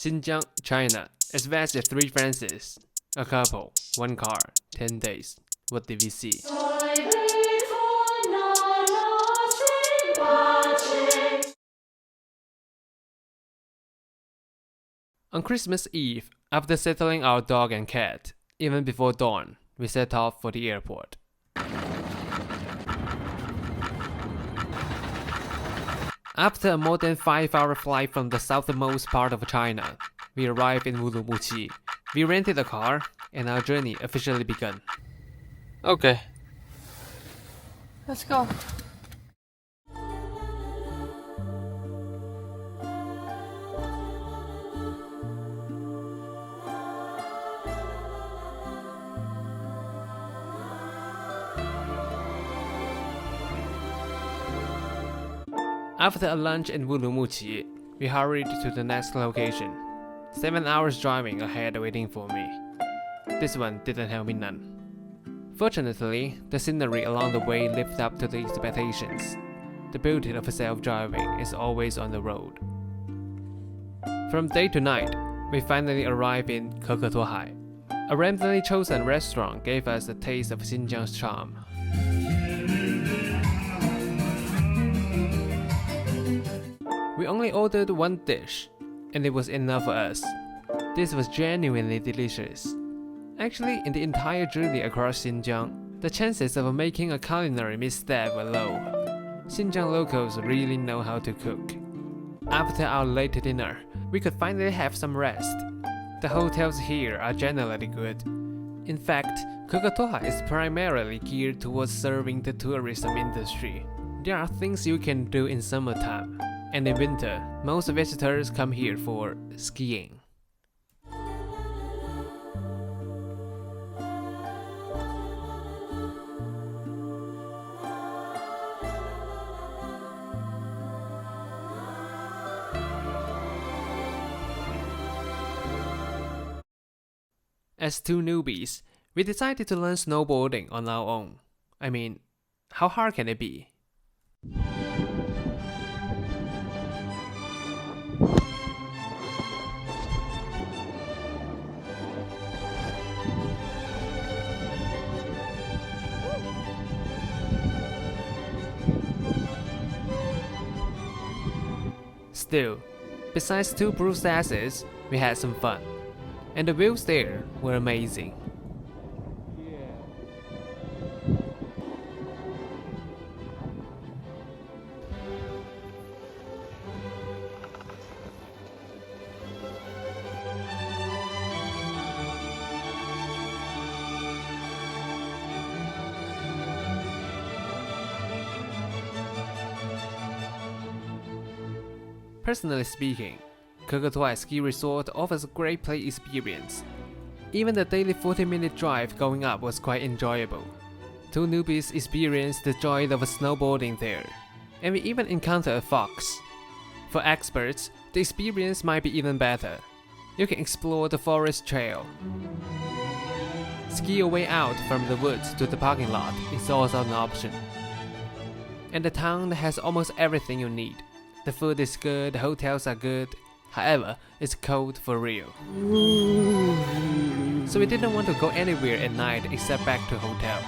Xinjiang, China, as vast as 3 Frances. A couple, 1 car, 10 days. What did we see? On Christmas Eve, after settling our dog and cat, even before dawn, we set off for the airport. After a more than 5-hour flight from the southernmost part of China, we arrived in Urumqi. We rented a car, and our journey officially began. Okay. Let's go. After a lunch in Urumqi, we hurried to the next location. 7 hours driving ahead waiting for me. This one didn't help me none. Fortunately, the scenery along the way lived up to the expectations. The beauty of self-driving is always on the road. From day to night, we finally arrived in Koktokay. A randomly chosen restaurant gave us a taste of Xinjiang's charm. We only ordered 1 dish, and it was enough for us. This was genuinely delicious. Actually, in the entire journey across Xinjiang, the chances of making a culinary misstep were low. Xinjiang locals really know how to cook. After our late dinner, we could finally have some rest. The hotels here are generally good. In fact, Koktokay is primarily geared towards serving the tourism industry. There are things you can do in summertime. And in winter, most visitors come here for skiing. As 2 newbies, we decided to learn snowboarding on our own. I mean, how hard can it be? Still, besides 2 bruised asses, we had some fun. And the views there were amazing. Personally speaking, Koktokay Ski Resort offers a great play experience. Even the daily 40-minute drive going up was quite enjoyable. 2 newbies experienced the joy of snowboarding there, and we even encountered a fox. For experts, the experience might be even better. You can explore the Forrest trail. Ski your way out from the woods to the parking lot is also an option. And the town has almost everything you need. The food is good, the hotels are good. However, it's cold for real. So we didn't want to go anywhere at night except back to hotel.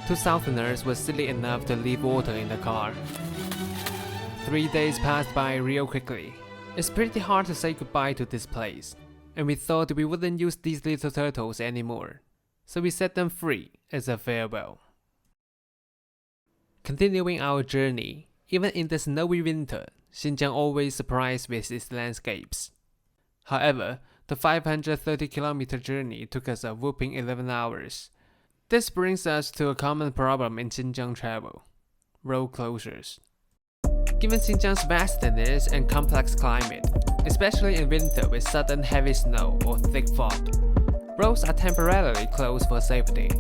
2 southerners were silly enough to leave water in the car. 3 days passed by real quickly. It's pretty hard to say goodbye to this place. And we thought we wouldn't use these little turtles anymore. So we set them free as a farewell. Continuing our journey, even in the snowy winter, Xinjiang always surprised with its landscapes. However, the 530-kilometer journey took us a whopping 11 hours. This brings us to a common problem in Xinjiang travel: road closures. Given Xinjiang's vastness and complex climate, especially in winter with sudden heavy snow or thick fog, roads are temporarily closed for safety.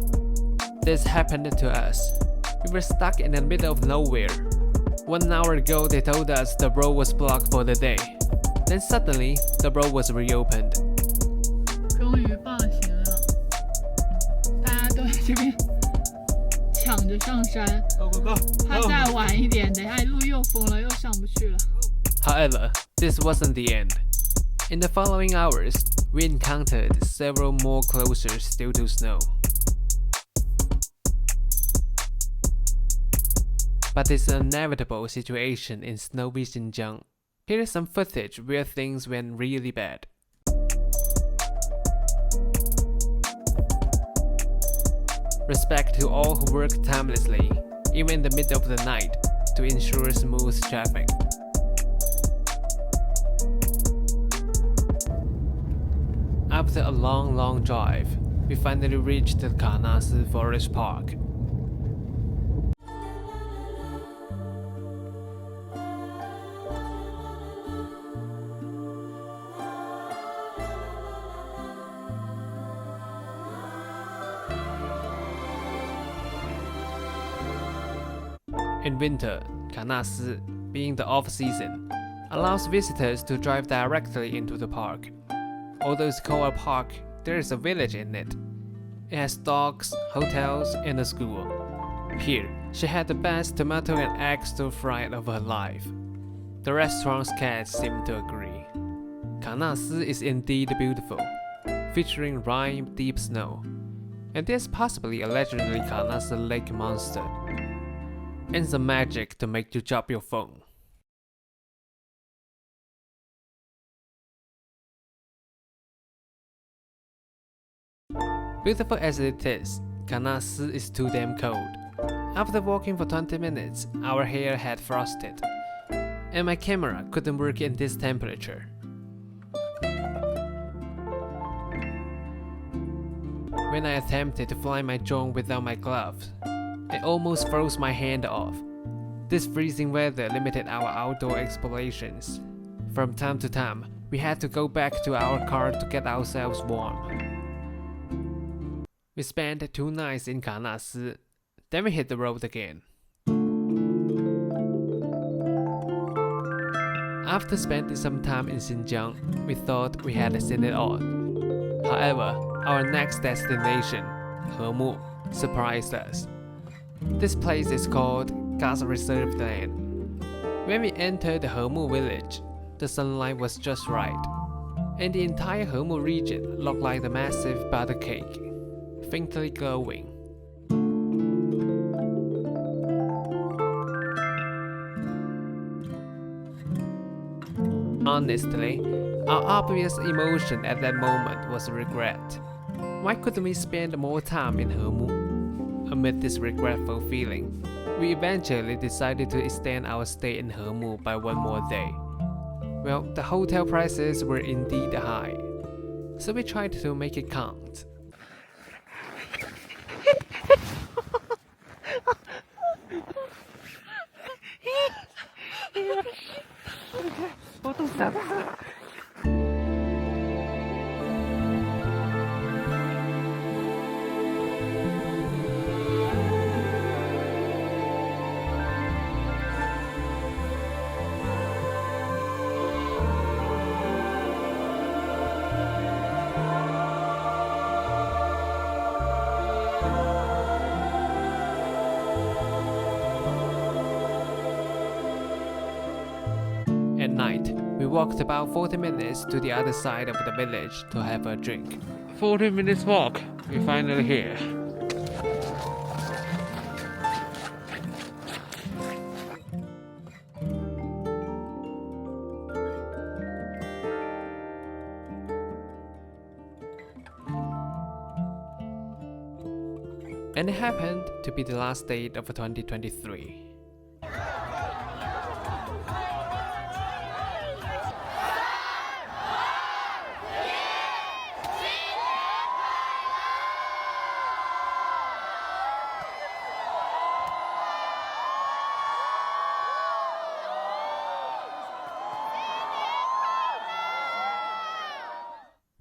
This happened to us. We were stuck in the middle of nowhere. 1 hour ago, they told us the road was blocked for the day. Then suddenly, the road was reopened. 终于放行了，大家都在这边抢着上山，怕再晚一点，等下路又封了，又上不去了。However, this wasn't the end. In the following hours, we encountered several more closures due to snow. But it's an inevitable situation in snowy Xinjiang. Here is some footage where things went really bad. Respect to all who work tirelessly, even in the middle of the night, to ensure smooth traffic. After a long drive, we finally reached the Kanas Forest Park. In winter, Kanas, being the off-season, allows visitors to drive directly into the park. Although it's called a park, there is a village in it. It has docks, hotels, and a school. Here, she had the best tomato and egg stir-fry of her life. The restaurant's cats seem to agree. Kanas is indeed beautiful, featuring rime deep snow. And there's possibly a legendary Kanas lake monster. And some magic to make you drop your phone. Beautiful as it is, Kanas is too damn cold. After walking for 20 minutes, our hair had frosted, and my camera couldn't work in this temperature. When I attempted to fly my drone without my gloves, it almost froze my hand off. This freezing weather limited our outdoor explorations. From time to time, we had to go back to our car to get ourselves warm. We spent 2 nights in Kanas, then we hit the road again. After spending some time in Xinjiang, we thought we had seen it all. However, our next destination, Hemu, surprised us. This place is called Gas Reserve Land. When we entered the Hemu village, the sunlight was just right, and the entire Hemu region looked like the massive butter cake, faintly glowing. Honestly, our obvious emotion at that moment was regret. Why couldn't we spend more time in Hemu? Amid this regretful feeling, we eventually decided to extend our stay in Hemu by 1 more day. Well, the hotel prices were indeed high, so we tried to make it count. At night, we walked about 40 minutes to the other side of the village to have a drink. 40 minutes walk, we're finally here. And it happened to be the last day of 2023.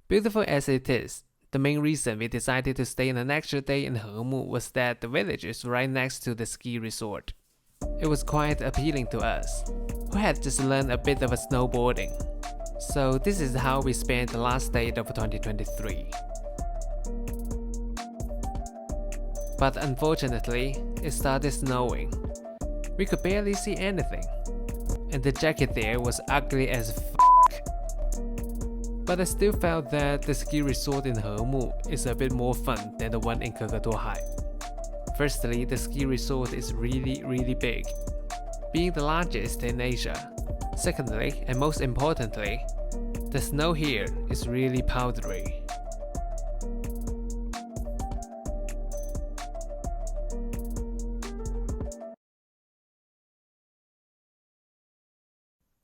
Beautiful as it is, the main reason we decided to stay an extra day in Hemu was that the village is right next to the ski resort. It was quite appealing to us, who had just learned a bit of snowboarding. So this is how we spent the last day of 2023. But unfortunately, it started snowing. We could barely see anything, and the jacket there was ugly as f***. but I still felt that the ski resort in Hemu is a bit more fun than the one in Koktokay. Firstly, the ski resort is really big, being the largest in Asia. Secondly, and most importantly, the snow here is really powdery.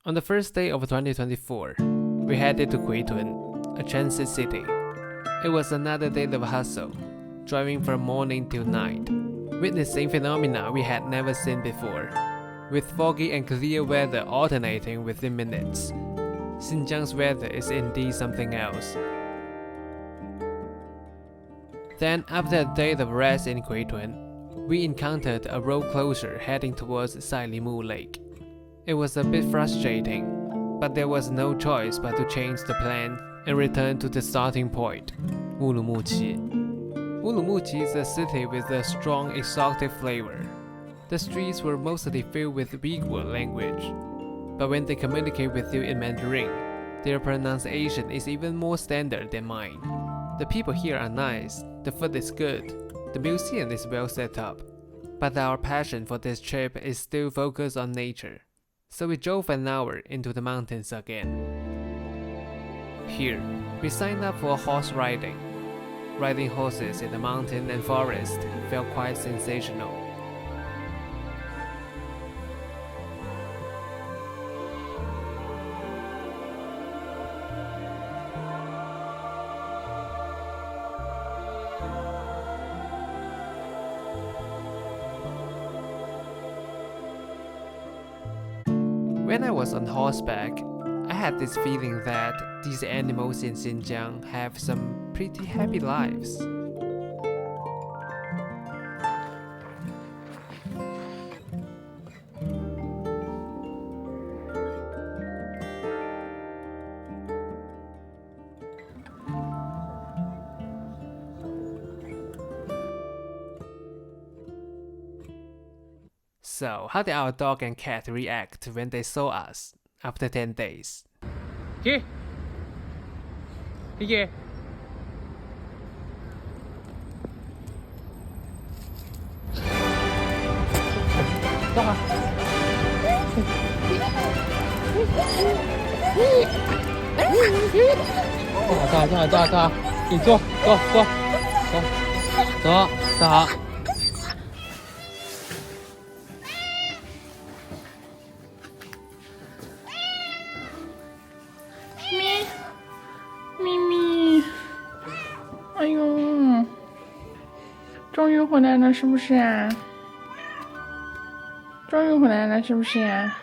On the first day of 2024, we headed to Kuitun, a transit city. It was another day of hustle, driving from morning till night, witnessing phenomena we had never seen before, with foggy and clear weather alternating within minutes. Xinjiang's weather is indeed something else. Then, after a day of rest in Kuitun, we encountered a road closure heading towards Sailimu Lake. It was a bit frustrating, but there was no choice but to change the plan and return to the starting point, Urumqi. Urumqi is a city with a strong exotic flavor. The streets were mostly filled with Uyghur language, but when they communicate with you in Mandarin, their pronunciation is even more standard than mine. The people here are nice, the food is good, the museum is well set up, but our passion for this trip is still focused on nature. So we drove an hour into the mountains again. Here, we signed up for horse riding. Riding horses in the mountain and forest felt quite sensational. When I was on horseback, I had this feeling that these animals in Xinjiang have some pretty happy lives. So, how did our dog and cat react when they saw us after 10 days? Here. Here.走，你坐，坐好。咪咪，哎呦，终于回来了是不是啊？终于回来了是不是呀？